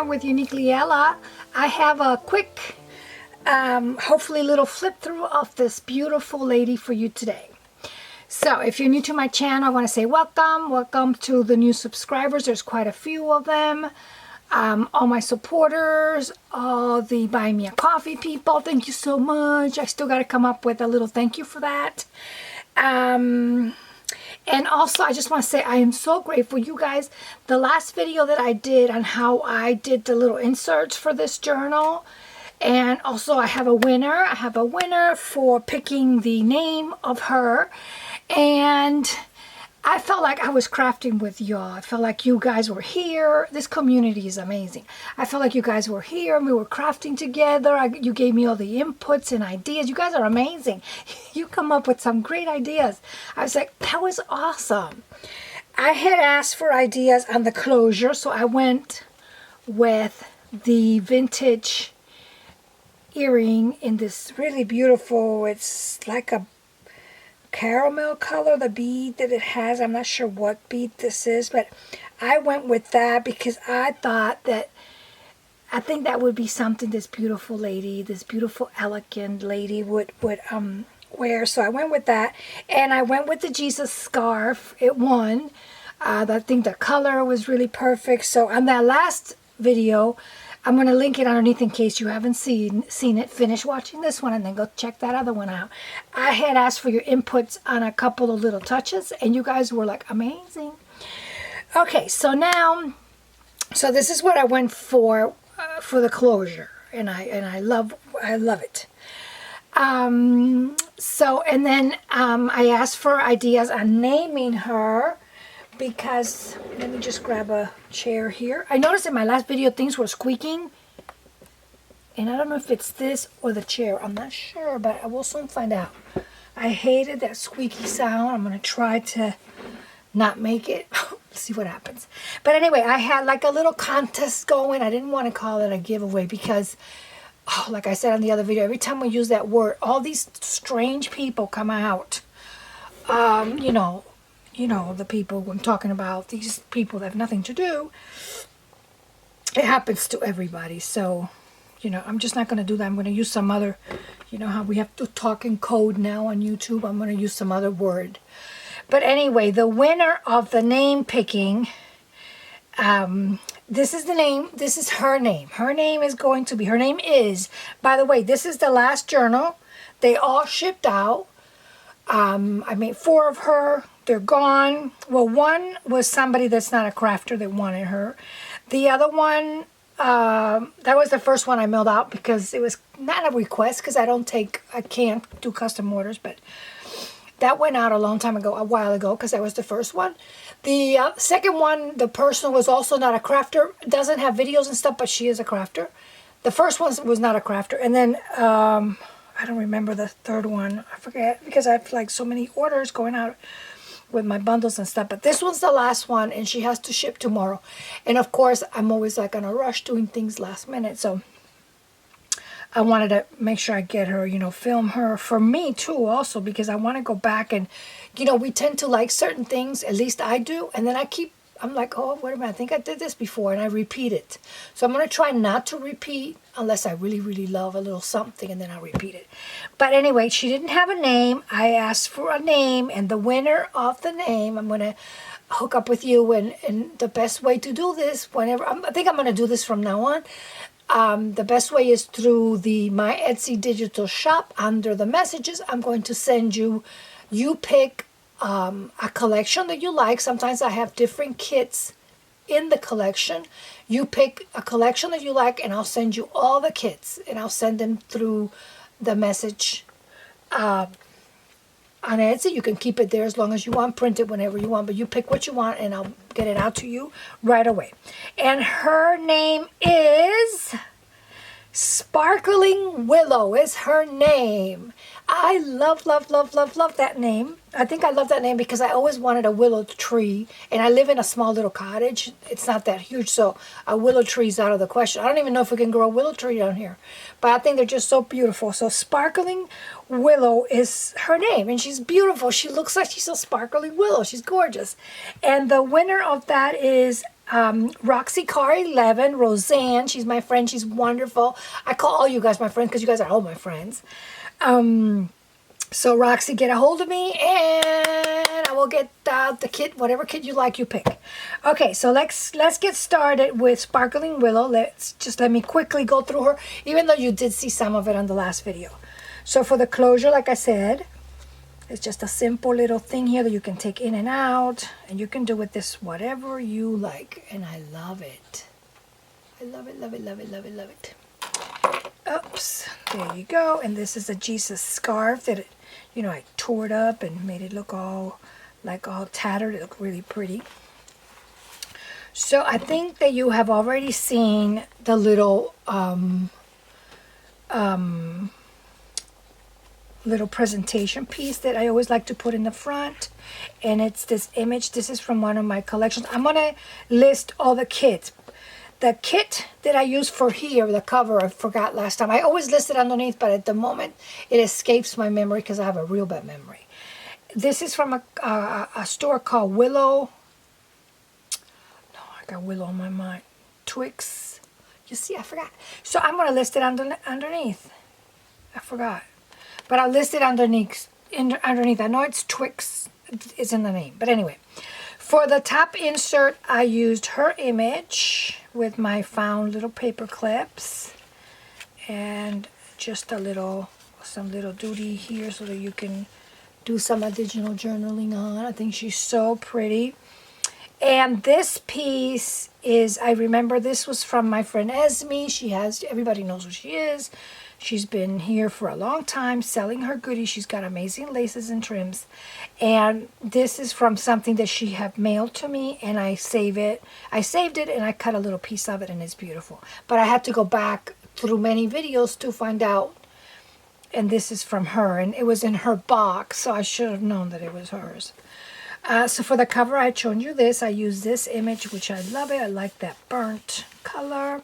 here with Uniquely Ella. I have a quick, hopefully little flip through of this beautiful lady for you today. So if you're new to my channel, I want to say welcome. Welcome to the new subscribers. There's quite a few of them. All my supporters, all the Buy Me a Coffee people, thank you so much. I still got to come up with a little thank you for that. And also, I just want to say I am so grateful, you guys. The last video that I did on how I did the little inserts for this journal. And also, I have a winner. I have a winner for picking the name of her. And I felt like I was crafting with y'all. I felt like you guys were here. This community is amazing. I felt like you guys were here and we were crafting together. You gave me all the inputs and ideas. You guys are amazing. You come up with some great ideas. I was like, that was awesome. I had asked for ideas on the closure, so I went with the vintage earring in this really beautiful, it's like a caramel color, the bead that it has. I'm not sure what bead this is, but I went with that because I thought that I think that would be something this beautiful lady, this beautiful elegant lady would wear. So I went with that, and I went with the Jesus scarf. It won. I think the color was really perfect. So on that last video, I'm going to link it underneath in case you haven't seen it. Finish watching this one and then go check that other one out. I had asked for your inputs on a couple of little touches, and you guys were like, amazing. Okay, so now, so this is what I went for the closure, and I love it. So, and then I asked for ideas on naming her. Because, let me just grab a chair here. I noticed in my last video things were squeaking. And I don't know if it's this or the chair. I'm not sure, but I will soon find out. I hated that squeaky sound. I'm going to try to not make it. See what happens. But anyway, I had like a little contest going. I didn't want to call it a giveaway because, oh, like I said on the other video, every time we use that word, all these strange people come out. You know, the people I'm talking about, these people that have nothing to do. It happens to everybody. So, I'm just not going to do that. I'm going to use some other, how we have to talk in code now on YouTube. I'm going to use some other word. But anyway, the winner of the name picking, this is the name. This is her name. Her name is, by the way, this is the last journal. They all shipped out. I made 4 of her. They're gone. Well, one was somebody that's not a crafter that wanted her. The other one, that was the first one I mailed out because it was not a request because I can't do custom orders, but that went out a while ago because that was the first one. The second one, the person was also not a crafter. Doesn't have videos and stuff, but she is a crafter. The first one was not a crafter. And then, I don't remember the third one. I forget because I have like so many orders going out with my bundles and stuff. But this one's the last one, and she has to ship tomorrow. And of course, I'm always like in a rush doing things last minute. So I wanted to make sure I get her, film her for me too also, because I want to go back and, we tend to like certain things, at least I do. And then I'm like, oh, wait a minute, I think I did this before, and I repeat it. So I'm going to try not to repeat unless I really, really love a little something, and then I'll repeat it. But anyway, she didn't have a name. I asked for a name, and the winner of the name, I'm going to hook up with you, and the best way to do this, I think I'm going to do this from now on. The best way is through my Etsy digital shop. Under the messages, I'm going to send you pick a collection that you like. Sometimes I have different kits in the collection. You pick a collection that you like, and I'll send you all the kits, and I'll send them through the message on Etsy. You can keep it there as long as you want, print it whenever you want, but you pick what you want, and I'll get it out to you right away. And her name is Sparkling Willow is her name. I love that name. I think I love that name because I always wanted a willow tree, and I live in a small little cottage. It's not that huge, so a willow tree is out of the question. I don't even know if we can grow a willow tree down here, but I think they're just so beautiful. So Sparkling Willow is her name, and she's beautiful. She looks like she's a sparkling willow. She's gorgeous. And the winner of that is Roxy Car 11, Roseanne. She's my friend. She's wonderful. I call all you guys my friends because you guys are all my friends. So Roxy, get a hold of me and I will get the kit, whatever kit you like, you pick. Okay, so let's get started with Sparkling Willow. Let me quickly go through her, even though you did see some of it on the last video. So for the closure, like I said, it's just a simple little thing here that you can take in and out, and you can do with this whatever you like, and I love it. I love it, love it, love it, love it, love it. Oops, there you go. And this is a Jesus scarf that, you know, I tore it up and made it look all tattered. It looked really pretty. So I think that you have already seen the little little presentation piece that I always like to put in the front, and it's this image. This is from one of my collections. I'm gonna list all the kits. The kit that I used for here, the cover, I forgot last time. I always list it underneath, but at the moment it escapes my memory because I have a real bad memory. This is from a store called Willow. No, I got Willow on my mind. Twix. You see, I forgot. So I'm gonna list it underneath. I forgot. But I'll list it underneath. I know it's Twix. It's in the name. But anyway, for the top insert, I used her image with my found little paper clips. And just some little duty here so that you can do some additional journaling on. I think she's so pretty. And this piece is, I remember this was from my friend Esme. Everybody knows who she is. She's been here for a long time selling her goodies. She's got amazing laces and trims. And this is from something that she had mailed to me, and I saved it and I cut a little piece of it, and it's beautiful. But I had to go back through many videos to find out. And this is from her, and it was in her box, so I should have known that it was hers. So for the cover, I showed you this. I used this image, which I love it. I like that burnt color.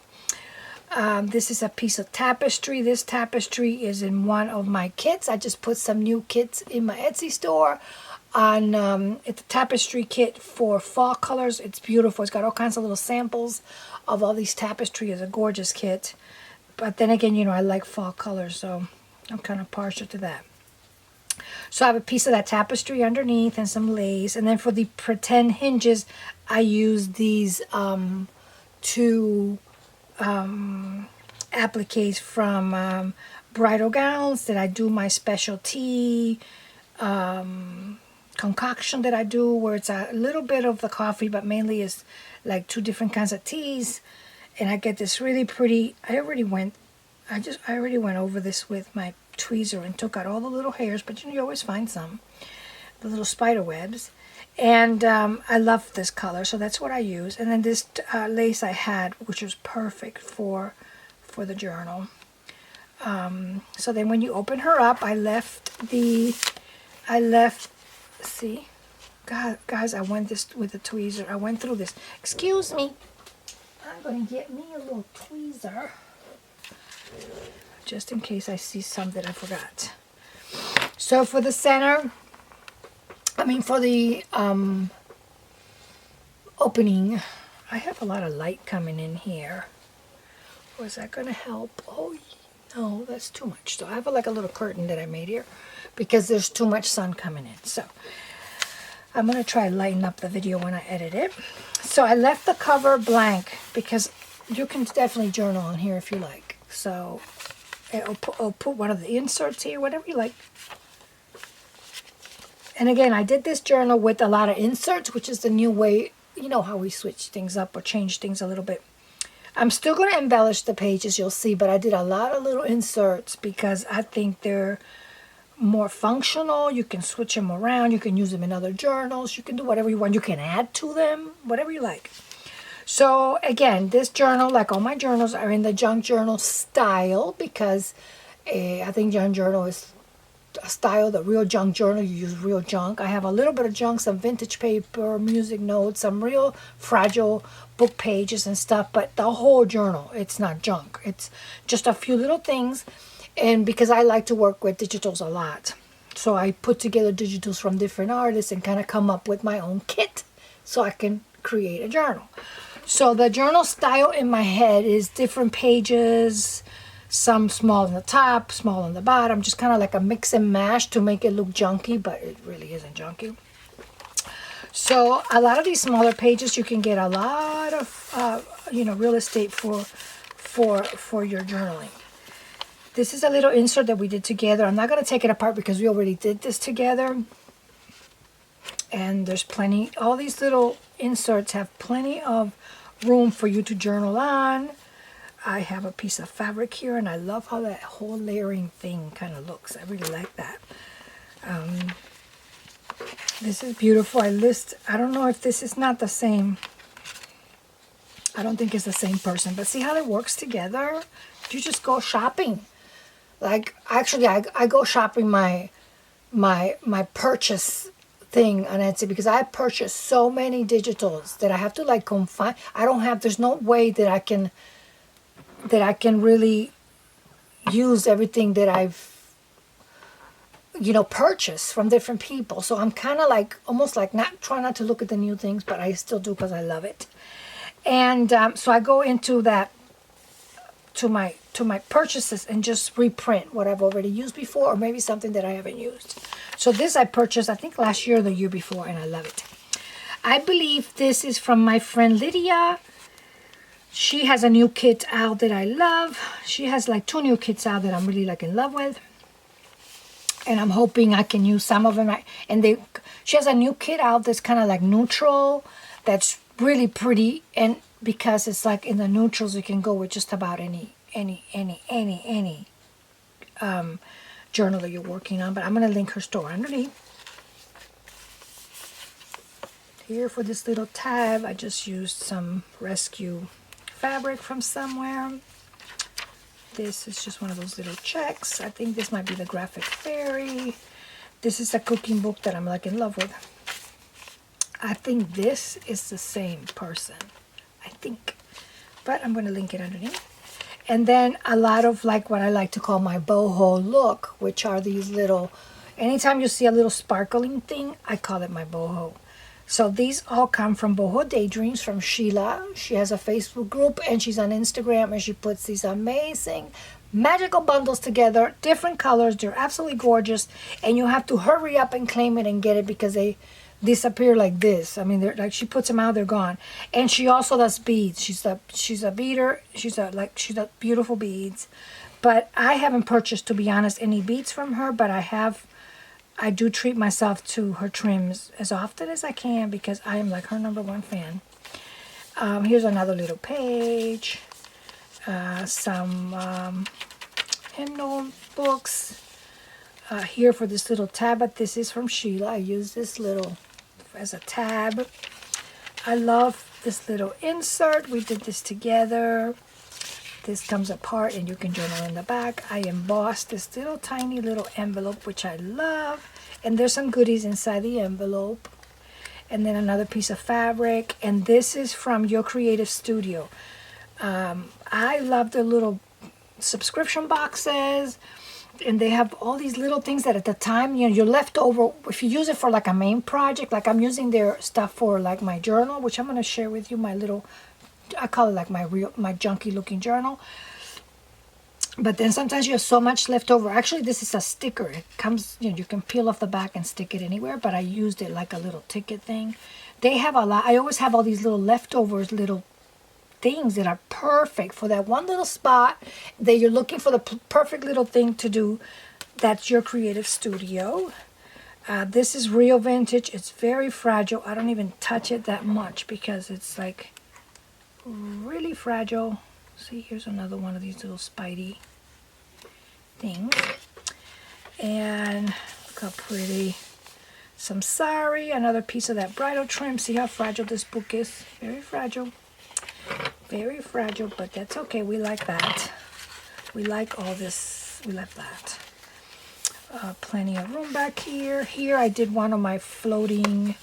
This is a piece of tapestry. This tapestry is in one of my kits. I just put some new kits in my Etsy store. It's a tapestry kit for fall colors. It's beautiful. It's got all kinds of little samples of all these tapestry. It's a gorgeous kit. But then again, you know, I like fall colors, so I'm kind of partial to that. So I have a piece of that tapestry underneath and some lace. And then for the pretend hinges, I use these two appliques from bridal gowns that I do my specialty concoction that I do, where it's a little bit of the coffee, but mainly is like two different kinds of teas. And I get this really pretty. I already went over this with my tweezer and took out all the little hairs, but you always find some, the little spider webs. And I love this color, so that's what I use. And then this lace I had, which was perfect for the journal. So then when you open her up, see, God, guys, I went this with the tweezer. I went through this. Excuse me. I'm going to get me a little tweezer, just in case I see something I forgot. So for the center, for the opening, I have a lot of light coming in here. Was that going to help? Oh, no, that's too much. So I have like a little curtain that I made here because there's too much sun coming in. So I'm going to try to lighten up the video when I edit it. So I left the cover blank because you can definitely journal on here if you like. So I'll put one of the inserts here, whatever you like. And again, I did this journal with a lot of inserts, which is the new way, you know how we switch things up or change things a little bit. I'm still going to embellish the pages, you'll see, but I did a lot of little inserts because I think they're more functional. You can switch them around. You can use them in other journals. You can do whatever you want. You can add to them, whatever you like. So again, this journal, like all my journals, are in the junk journal style because I think junk journal is a style. The real junk journal, you use real junk. I have a little bit of junk, some vintage paper, music notes, some real fragile book pages and stuff, but the whole journal, it's not junk. It's just a few little things. And because I like to work with digitals a lot, so I put together digitals from different artists and kind of come up with my own kit so I can create a journal. So the journal style in my head is different pages, some small on the top, small on the bottom, just kind of like a mix and mash to make it look junky, but it really isn't junky. So a lot of these smaller pages, you can get a lot of, real estate for your journaling. This is a little insert that we did together. I'm not going to take it apart because we already did this together. And there's plenty, all these little inserts have plenty of room for you to journal on. I have a piece of fabric here, and I love how that whole layering thing kind of looks. I really like that. This is beautiful. I don't know if this is not the same. I don't think it's the same person, but see how it works together? You just go shopping. Like, actually, I go shopping my purchase thing on Etsy because I purchased so many digitals that I have to like confine. There's no way that I can really use everything that I've purchased from different people. So I'm kind of like almost like trying not to look at the new things, but I still do because I love it. And so I go into that to my purchases and just reprint what I've already used before, or maybe something that I haven't used. So this I purchased I think last year or the year before, and I love it. I believe this is from my friend Lydia. She has a new kit out that I love. She has like 2 new kits out that I'm really like in love with. And I'm hoping I can use some of them. She has a new kit out that's kind of like neutral. That's really pretty. And because it's like in the neutrals, you can go with just about any journal that you're working on. But I'm going to link her store underneath. Here for this little tab, I just used some rescue fabric from somewhere. This is just one of those little checks. I think this might be the Graphic Fairy. This is a cooking book that I'm like in love with. I think this is the same person. I think. But I'm going to link it underneath. And then a lot of like what I like to call my boho look, which are these little, anytime you see a little sparkling thing, I call it my boho. So these all come from Bohdaydreams from Sheila. She has a Facebook group and she's on Instagram, and she puts these amazing magical bundles together, different colors. They're absolutely gorgeous, and you have to hurry up and claim it and get it because they disappear like this. I mean, they're like, she puts them out, they're gone. And she also does beads. She's a beader. She's a beautiful beads. But I haven't purchased, to be honest, any beads from her, but I do treat myself to her trims as often as I can because I am like her #1 fan. Here's another little page. Some hymnal books. Here for this little tab, but this is from Sheila. I use this little as a tab. I love this little insert. We did this together. This comes apart and you can journal in the back. I embossed this little tiny little envelope, which I love. And there's some goodies inside the envelope. And then another piece of fabric. And this is from Your Creative Studio. I love the little subscription boxes. And they have all these little things that at the time, you're left over. If you use it for like a main project, like I'm using their stuff for like my journal, which I'm going to share with you, I call it like my junky looking journal. But then sometimes you have so much left over. Actually, this is a sticker. It comes, you can peel off the back and stick it anywhere, but I used it like a little ticket thing. They have a lot. I always have all these little leftovers, little things that are perfect for that one little spot that you're looking for the perfect little thing to do. That's Your Creative Studio. This is real vintage. It's very fragile. I don't even touch it that much because it's like really fragile. See, here's another one of these little spidey things. And look how pretty. Some sari, another piece of that bridal trim. See how fragile this book is? Very fragile. Very fragile, but that's okay. We like that. We like all this. We like that. Plenty of room back here. Here I did one of my floating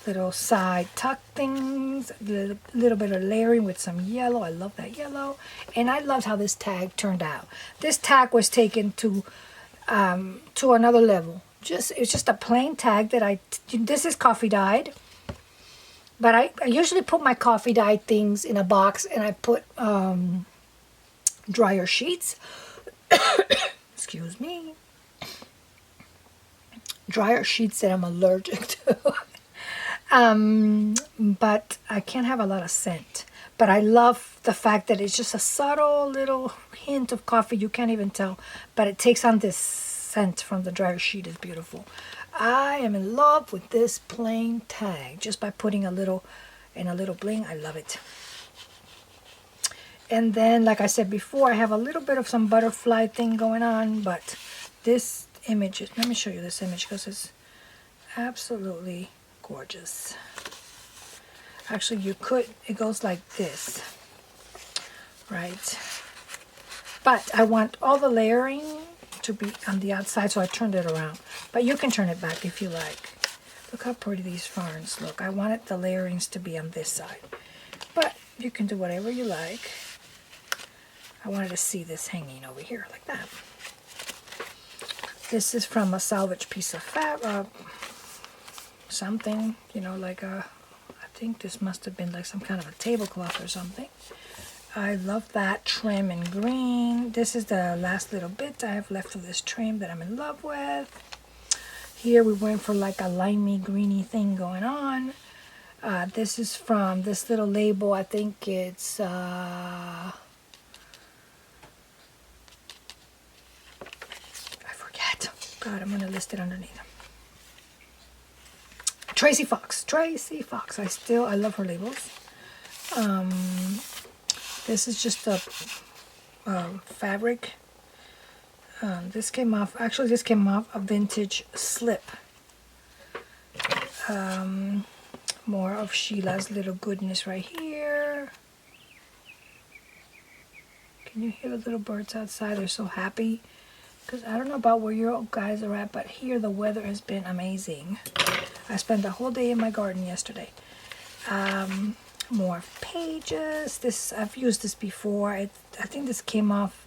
little side tuck things, a little bit of layering with some yellow. I love that yellow. And I loved how this tag turned out. This tag was taken to another level. It's just a plain tag that this is coffee dyed. But I usually put my coffee dye things in a box, and I put dryer sheets. Excuse me. Dryer sheets that I'm allergic to. But I can't have a lot of scent. But I love the fact that it's just a subtle little hint of coffee. You can't even tell. But it takes on this scent from the dryer sheet. Is beautiful. I am in love with this plain tag. Just by putting a little bling. I love it. And then, like I said before, I have a little bit of some butterfly thing going on. But this image, let me show you this image because it's absolutely gorgeous. Actually, it goes like this, right? But I want all the layering to be on the outside, so I turned it around. But you can turn it back if you like. Look how pretty these ferns look. I wanted the layerings to be on this side. But you can do whatever you like. I wanted to see this hanging over here like that. This is from a salvage piece of fabric. Something, you know, like I think this must have been like some kind of a tablecloth or something. I love that trim in green. This is the last little bit I have left of this trim that I'm in love with. Here we went for like a limey greeny thing going on. This is from this little label. I think it's I forget. God, I'm gonna list it underneath. Tracy Fox. I love her labels. This is just a fabric. This came off a vintage slip. More of Sheila's little goodness right here. Can you hear the little birds outside? They're so happy. Because I don't know about where you guys are at, but here the weather has been amazing. I spent the whole day in my garden yesterday. More pages. This, I've used this before. I think this came off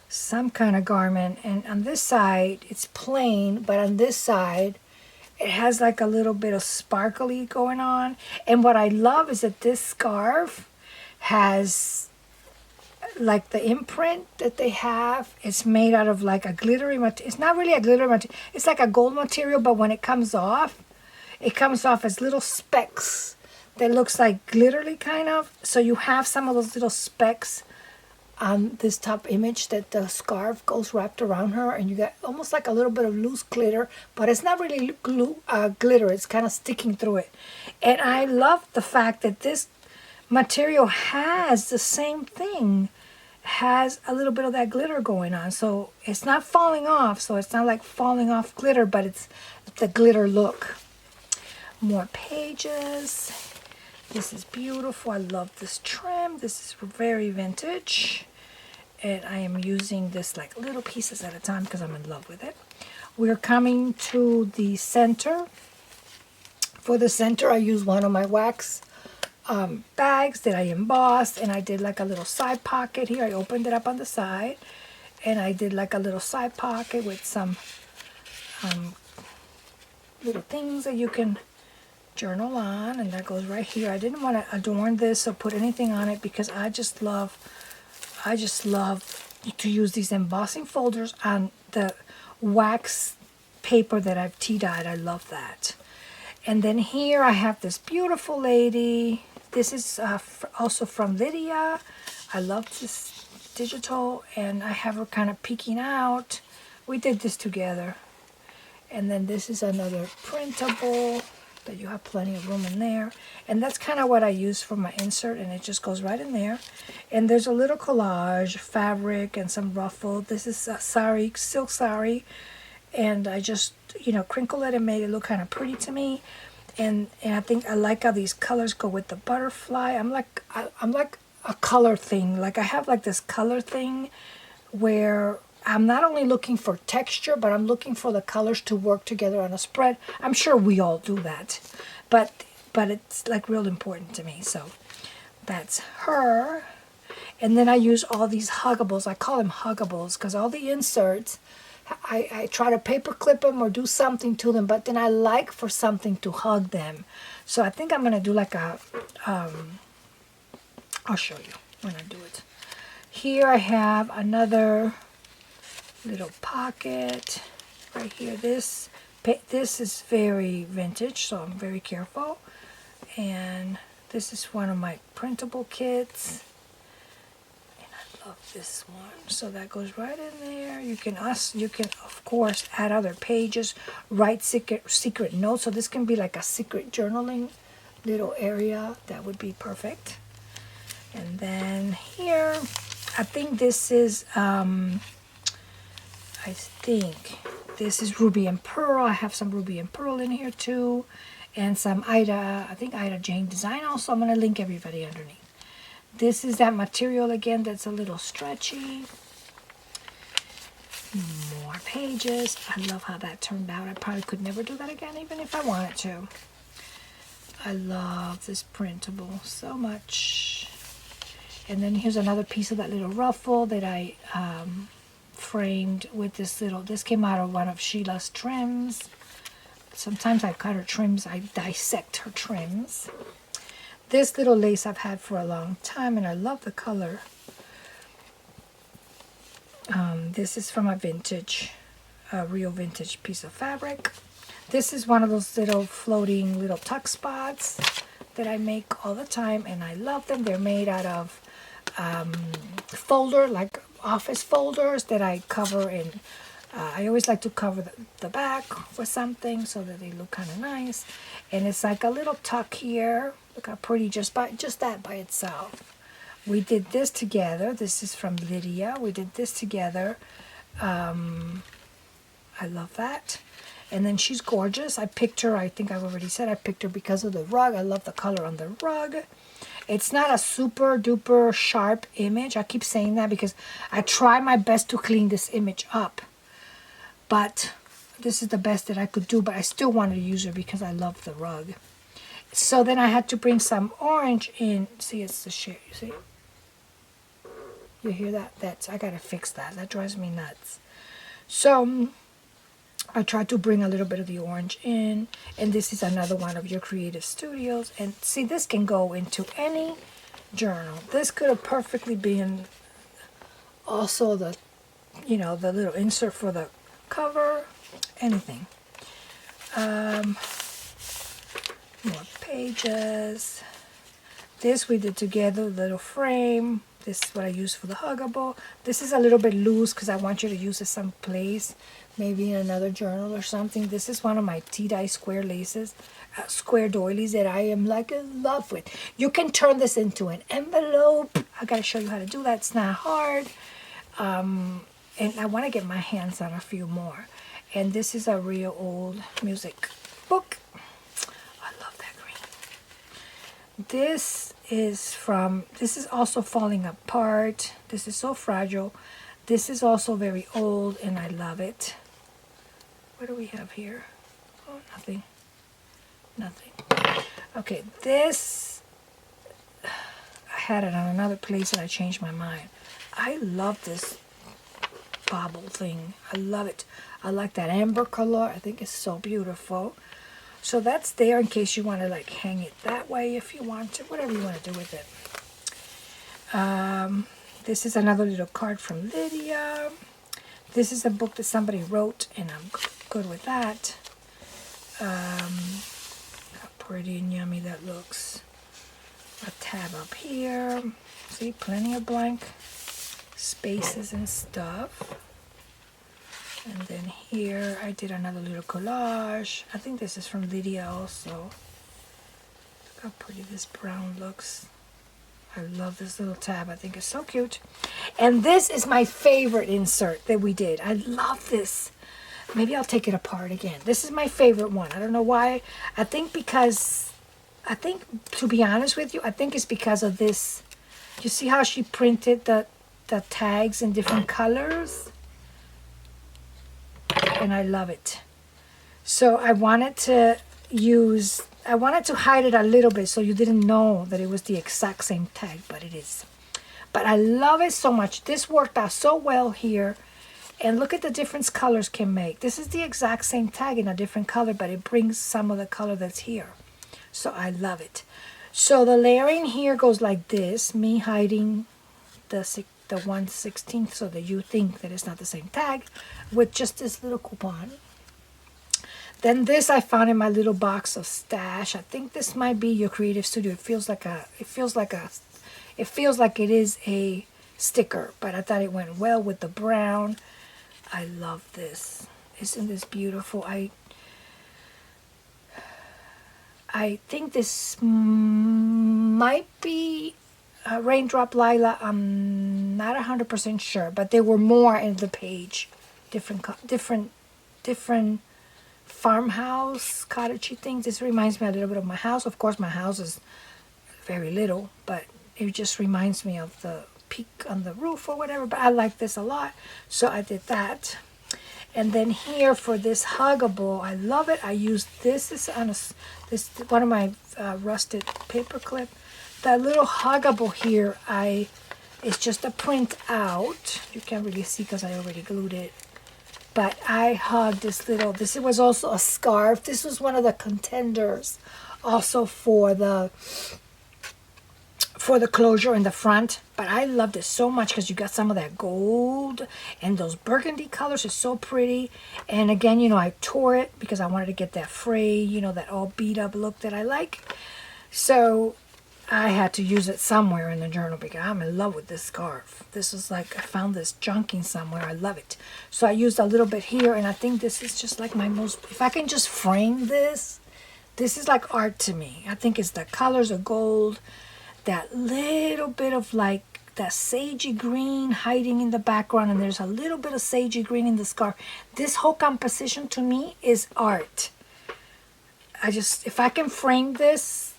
some kind of garment. And on this side, it's plain. But on this side, it has like a little bit of sparkly going on. And what I love is that this scarf has like the imprint that they have. It's made out of like a glittery material. It's not really a glittery material. It's like a gold material, but when it comes off as little specks that looks like glittery kind of. So you have some of those little specks on this top image that the scarf goes wrapped around her, and you get almost like a little bit of loose glitter, but it's not really glitter. It's kind of sticking through it. And I love the fact that this material has the same thing, has a little bit of that glitter going on. So it's not falling off. So it's not like falling off glitter, but it's the glitter look. More pages. This is beautiful. I love this trim. This is very vintage. And I am using this like little pieces at a time because I'm in love with it. We're coming to the center. For the center, I use one of my wax bags that I embossed, and I did like a little side pocket here. I opened it up on the side, and I did like a little side pocket with some little things that you can journal on, and that goes right here. I didn't want to adorn this or put anything on it because I just love to use these embossing folders on the wax paper that I've tea dyed. I love that. And then here I have this beautiful lady. This is also from Lydia. I love this digital, and I have her kind of peeking out. We did this together. And then this is another printable that you have plenty of room in there. And that's kind of what I use for my insert, and it just goes right in there. And there's a little collage fabric and some ruffle. This is a sari, silk sari, and I just, you know, crinkle it and made it look kind of pretty to me. And I think I like how these colors go with the butterfly. I'm like a color thing. Like I have like this color thing where I'm not only looking for texture, but I'm looking for the colors to work together on a spread. I'm sure we all do that, but it's like real important to me. So that's her. And then I use all these huggables. I call them huggables because all the inserts I try to paper clip them or do something to them, but then I like for something to hug them. So I think I'm going to do like a, I'll show you when I do it. Here I have another little pocket right here. This is very vintage, so I'm very careful. And this is one of my printable kits. Love this one. So that goes right in there. You can of course add other pages, write secret notes. So this can be like a secret journaling little area. That would be perfect. And then here, I think this is Ruby and Pearl. I have some Ruby and Pearl in here too, and some Ida Jane design. Also, I'm gonna link everybody underneath. This is that material again that's a little stretchy. More pages. I love how that turned out. I probably could never do that again even if I wanted to. I love this printable so much. And then here's another piece of that little ruffle that I framed with this came out of one of Sheila's trims. Sometimes I cut her trims, I dissect her trims. This little lace I've had for a long time, and I love the color. This is from a real vintage piece of fabric. This is one of those little floating little tuck spots that I make all the time, and I love them. They're made out of like office folders that I cover in. I always like to cover the back with something so that they look kind of nice. And it's like a little tuck here. Look how pretty just that by itself. We did this together. This is from Lydia. We did this together. I love that. And then she's gorgeous. I picked her, I think I've already said I picked her because of the rug. I love the color on the rug. It's not a super duper sharp image. I keep saying that because I try my best to clean this image up. But this is the best that I could do, but I still wanted to use her because I love the rug. So then I had to bring some orange in. See, it's the shade, you see? You hear that? I gotta fix that. That drives me nuts. So I tried to bring a little bit of the orange in, and this is another one of your creative studios. And see, this can go into any journal. This could have perfectly been also the little insert for the cover, anything. More pages. This we did together, little frame. This is what I use for the huggable. This is a little bit loose because I want you to use it someplace, maybe in another journal or something. This is one of my tea-dye square laces, square doilies that I am like in love with. You can turn this into an envelope. I gotta show you how to do that. It's not hard. And I want to get my hands on a few more. And this is a real old music book. I love that green. This is also falling apart. This is so fragile. This is also very old, and I love it. What do we have here? Oh, nothing. Nothing. Okay, this, I had it on another place and I changed my mind. I love this bobble thing. I love it. I like that amber color. I think it's so beautiful. So that's there in case you want to like hang it that way if you want to, whatever you want to do with it. This is another little card from Lydia. This is a book that somebody wrote, and I'm good with that. How pretty and yummy that looks. A tab up here. See, plenty of blank spaces and stuff. And then here I did another little collage. I think this is from Lydia also. Look how pretty this brown looks. I love this little tab. I think it's so cute. And this is my favorite insert that we did. I love this. Maybe I'll take it apart again. This is my favorite one. I don't know why. I think, to be honest with you, I think it's because of this. You see how she printed the tags in different colors? And I love it. So I wanted to hide it a little bit so you didn't know that it was the exact same tag, but it is. But I love it so much. This worked out so well here. And look at the difference colors can make. This is the exact same tag in a different color, but it brings some of the color that's here. So I love it. So the layering here goes like this, me hiding the 1/16 so that you think that it's not the same tag, with just this little coupon. Then this I found in my little box of stash. I think this might be your Creative Studio. It feels like it is a sticker, but I thought it went well with the brown. I love this. Isn't this beautiful? I think this might be Raindrop Lila. I'm not 100% sure, but there were more in the page. Different farmhouse, cottagey things. This reminds me a little bit of my house. Of course, my house is very little, but it just reminds me of the peak on the roof or whatever. But I like this a lot, so I did that. And then here for this huggable, I love it. I used this is on this one of my rusted paper clip. That little huggable here, it's just a print out. You can't really see because I already glued it. But I hugged this little. This was also a scarf. This was one of the contenders, also for the closure in the front. But I loved it so much because you got some of that gold and those burgundy colors are so pretty. And again, you know, I tore it because I wanted to get that fray, you know, that all beat up look that I like. So I had to use it somewhere in the journal because I'm in love with this scarf. This is like, I found this junking somewhere. I love it. So I used a little bit here, and I think this is just like my most, if I can just frame this, this is like art to me. I think it's the colors of gold, that little bit of like that sagey green hiding in the background, and there's a little bit of sagey green in the scarf. This whole composition to me is art. If I can frame this,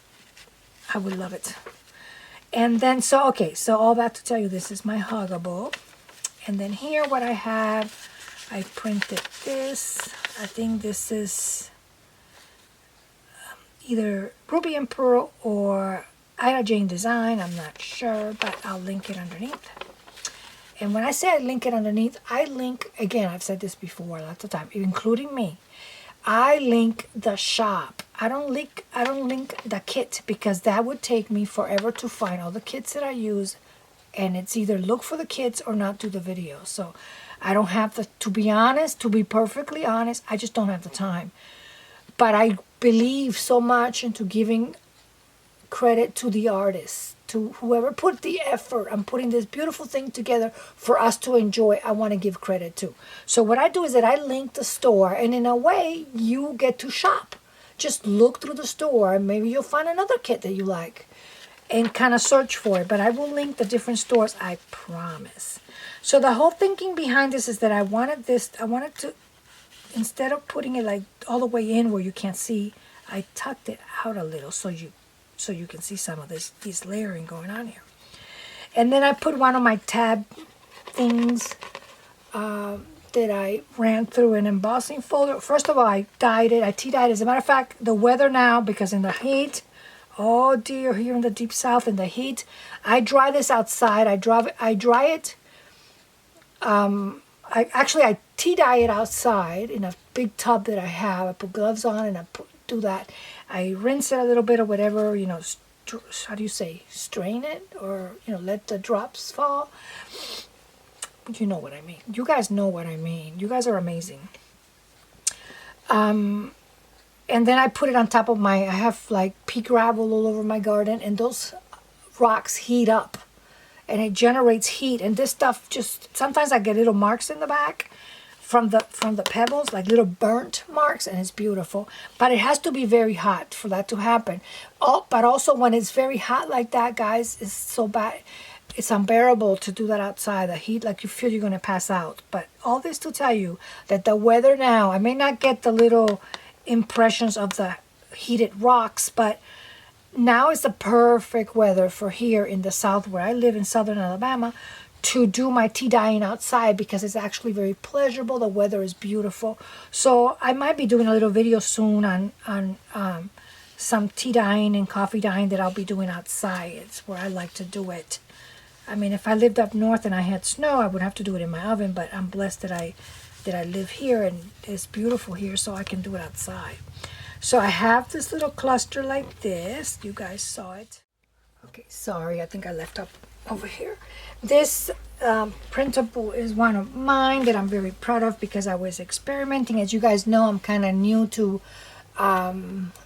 I would love it. And then, so all that to tell you, this is my huggable. And then here what I have, I printed this. I think this is either Ruby and Pearl or Ida Jane Design. I'm not sure, but I'll link it underneath. And when I say I link it underneath, I link, again, I've said this before lots of times, including me. I link the shop. I don't link the kit because that would take me forever to find all the kits that I use, and it's either look for the kits or not do the video. So I don't have to be honest, to be perfectly honest, I just don't have the time. But I believe so much into giving credit to the artists, to whoever put the effort. I'm putting this beautiful thing together for us to enjoy. I want to give credit to. So what I do is that I link the store, and in a way you get to shop. Just look through the store and maybe you'll find another kit that you like and kind of search for it. But I will link the different stores, I promise. So the whole thinking behind this is that I wanted to, instead of putting it like all the way in where you can't see, I tucked it out a little so you can see some of this layering going on here. And then I put one of my tab things that I ran through an embossing folder. First of all, I dyed it. I tea-dyed it. As a matter of fact, the weather now, because in the heat, oh dear, here in the deep south, in the heat, I dry this outside. I dry it. I tea-dye it outside in a big tub that I have. I put gloves on and do that. I rinse it a little bit or whatever, you know, how do you say, strain it, or, you know, let the drops fall. You know what I mean. You guys know what I mean. You guys are amazing. And then I put it on top of I have like pea gravel all over my garden, and those rocks heat up and it generates heat. And this stuff just, sometimes I get little marks in the back from the pebbles, like little burnt marks, and it's beautiful. But it has to be very hot for that to happen. Oh, but also when it's very hot like that, guys, it's so bad. It's unbearable to do that outside. The heat, like you feel you're going to pass out. But all this to tell you that the weather now, I may not get the little impressions of the heated rocks, but now is the perfect weather for here in the south where I live in southern Alabama to do my tea dyeing outside because it's actually very pleasurable. The weather is beautiful. So I might be doing a little video soon on some tea dyeing and coffee dyeing that I'll be doing outside. It's where I like to do it. I mean, if I lived up north and I had snow, I would have to do it in my oven, but I'm blessed that I live here and it's beautiful here, so I can do it outside. So I have this little cluster like this. You guys saw it. Okay, sorry, I think I left up over here. This printable is one of mine that I'm very proud of because I was experimenting. As you guys know, I'm kind of new to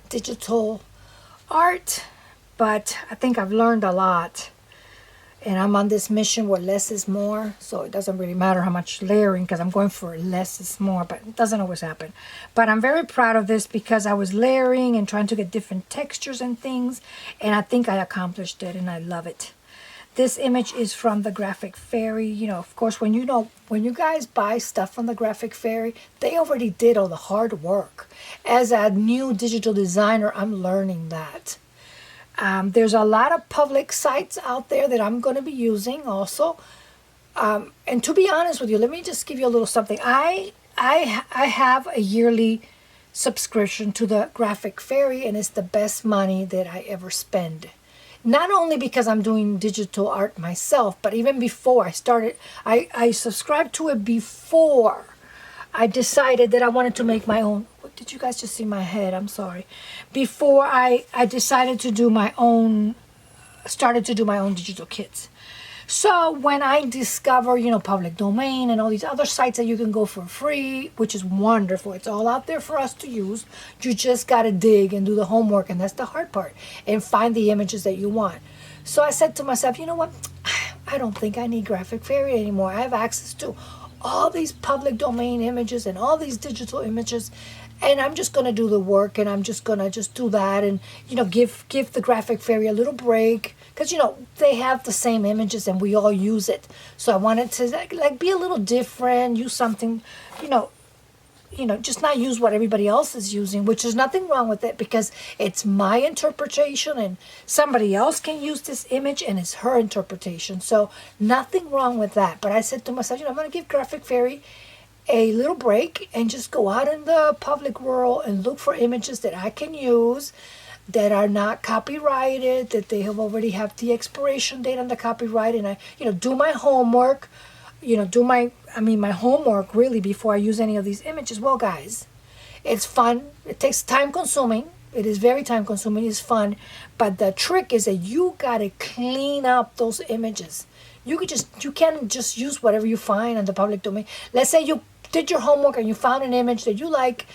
digital art, but I think I've learned a lot. And I'm on this mission where less is more, so it doesn't really matter how much layering because I'm going for less is more, but it doesn't always happen. But I'm very proud of this because I was layering and trying to get different textures and things, and I think I accomplished it, and I love it. This image is from the Graphic Fairy. You know, of course, when you guys buy stuff from the Graphic Fairy, they already did all the hard work. As a new digital designer, I'm learning that. There's a lot of public sites out there that I'm going to be using also. And to be honest with you, let me just give you a little something. I have a yearly subscription to the Graphic Fairy, and it's the best money that I ever spend. Not only because I'm doing digital art myself, but even before I started, I subscribed to it before I decided that I wanted to make my own. Did you guys just see my head? I'm sorry. Before I decided to do my own, started to do my own digital kits. So when I discover, you know, public domain and all these other sites that you can go for free, which is wonderful. It's all out there for us to use. You just got to dig and do the homework, and that's the hard part, and find the images that you want. So I said to myself, you know what? I don't think I need Graphic Fairy anymore. I have access to all these public domain images and all these digital images, and I'm just going to do the work, and I'm just going to just do that, and, you know, give the Graphic Fairy a little break, because, you know, they have the same images and we all use it. So I wanted to like be a little different, use something, you know, just not use what everybody else is using, which is nothing wrong with it because it's my interpretation and somebody else can use this image and it's her interpretation. So nothing wrong with that. But I said to myself, you know, I'm going to give Graphic Fairy a little break and just go out in the public world and look for images that I can use that are not copyrighted, that they have already have the expiration date on the copyright, and I, you know, do my homework, you know, my homework really before I use any of these images. Well, guys, it's fun. It takes time consuming. It is very time consuming. It's fun. But the trick is that you got to clean up those images. You can't just use whatever you find on the public domain. Let's say you did your homework and you found an image that you like,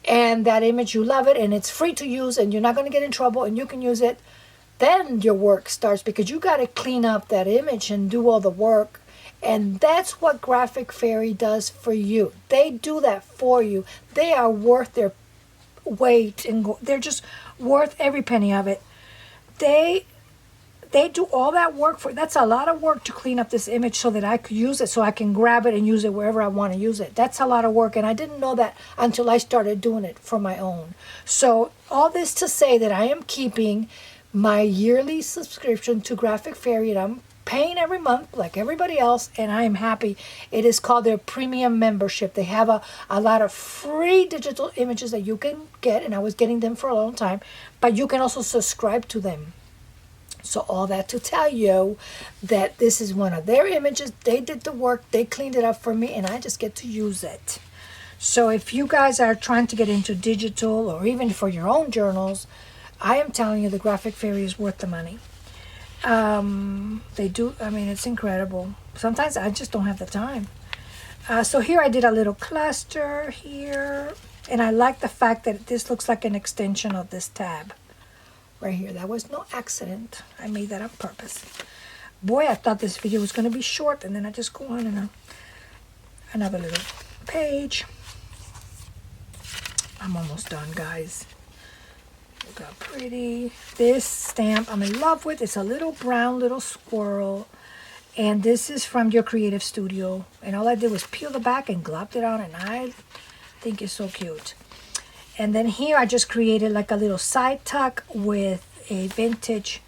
and that image, you love it, and it's free to use, and you're not going to get in trouble, and you can use it. Then your work starts, because you got to clean up that image and do all the work. And that's what Graphic Fairy does for you. They do that for you. They are worth their weight, and they're just worth every penny of it. They do all that work for. That's a lot of work to clean up this image so that I could use it, so I can grab it and use it wherever I want to use it. That's a lot of work, and I didn't know that until I started doing it for my own. So all this to say that I am keeping my yearly subscription to Graphic Fairy, and I'm paying every month like everybody else, and I am happy. It is called their premium membership. They have a lot of free digital images that you can get, and I was getting them for a long time, but you can also subscribe to them. So all that to tell you that this is one of their images. They did the work. They cleaned it up for me, and I just get to use it. So if you guys are trying to get into digital, or even for your own journals, I am telling you the Graphic Fairy is worth the money. They do. I mean, it's incredible. Sometimes I just don't have the time. So here I did a little cluster here, and I like the fact that this looks like an extension of this tab. Right here. That was no accident. I made that on purpose. Boy, I thought this video was going to be short, and then I just go on and another little page. I'm almost done, guys. Look how pretty. This stamp I'm in love with. It's a little brown little squirrel, and this is from your creative studio, and all I did was peel the back and glopped it on, and I think it's so cute. And then here I just created like a little side tuck with a vintage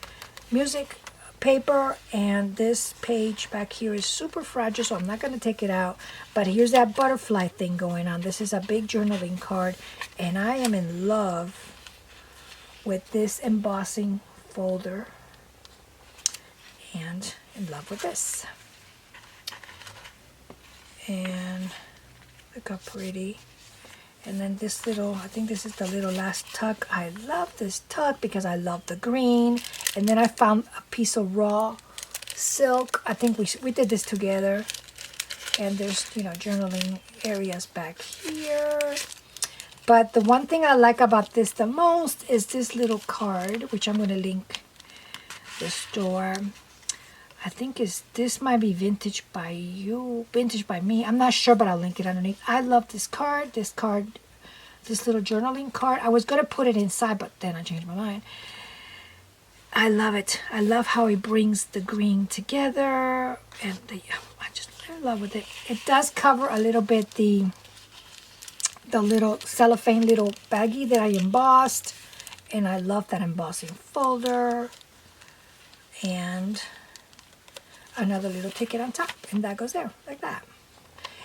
music paper, and this page back here is super fragile, so I'm not going to take it out. But here's that butterfly thing going on. This is a big journaling card, and I am in love with this embossing folder. and in love with this. And look how pretty. And then this little, I think this is the little last tuck. I love this tuck because I love the green. And then I found a piece of raw silk. I think we did this together. And there's, you know, journaling areas back here. But the one thing I like about this the most is this little card, which I'm going to link the store. I think this might be Vintage by You, Vintage by Me. I'm not sure, but I'll link it underneath. I love this card, this little journaling card. I was going to put it inside, but then I changed my mind. I love it. I love how it brings the green together. And I'm in love with it. It does cover a little bit the little cellophane little baggie that I embossed. And I love that embossing folder. And another little ticket on top, and that goes there like that.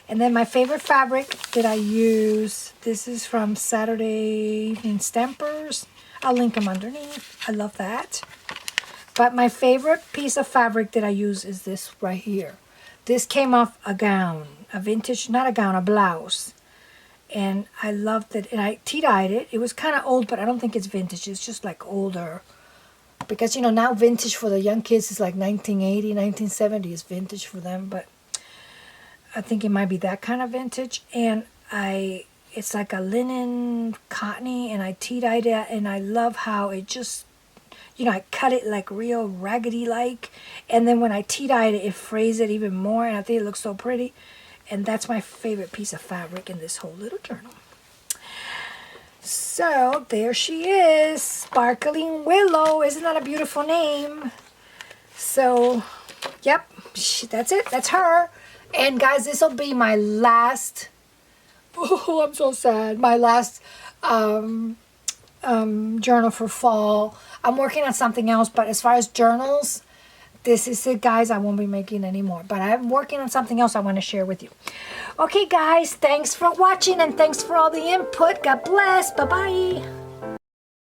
And then my favorite fabric that I use, this is from Saturday Evening Stampers. I'll link them underneath. I love that. But my favorite piece of fabric that I use is this right here. This came off a gown, a vintage, not a gown, a blouse. And I loved it, and I tea-dyed it. It was kind of old, but I don't think it's vintage. It's just like older. Because, you know, now vintage for the young kids is like 1980, 1970 is vintage for them. But I think it might be that kind of vintage. And it's like a linen cottony, and I tea-dyed it. And I love how it just, you know, I cut it like real raggedy-like. And then when I tea-dyed it, it frays it even more. And I think it looks so pretty. And that's my favorite piece of fabric in this whole little journal. So, there she is, Sparkling Willow. Isn't that a beautiful name? So, yep, that's it. That's her. And guys, this will be my last, oh, I'm so sad, my last journal for fall. I'm working on something else, but as far as journals, this is it, guys. I won't be making any more, but I'm working on something else I want to share with you. Okay, guys, thanks for watching, and thanks for all the input. God bless. Bye-bye.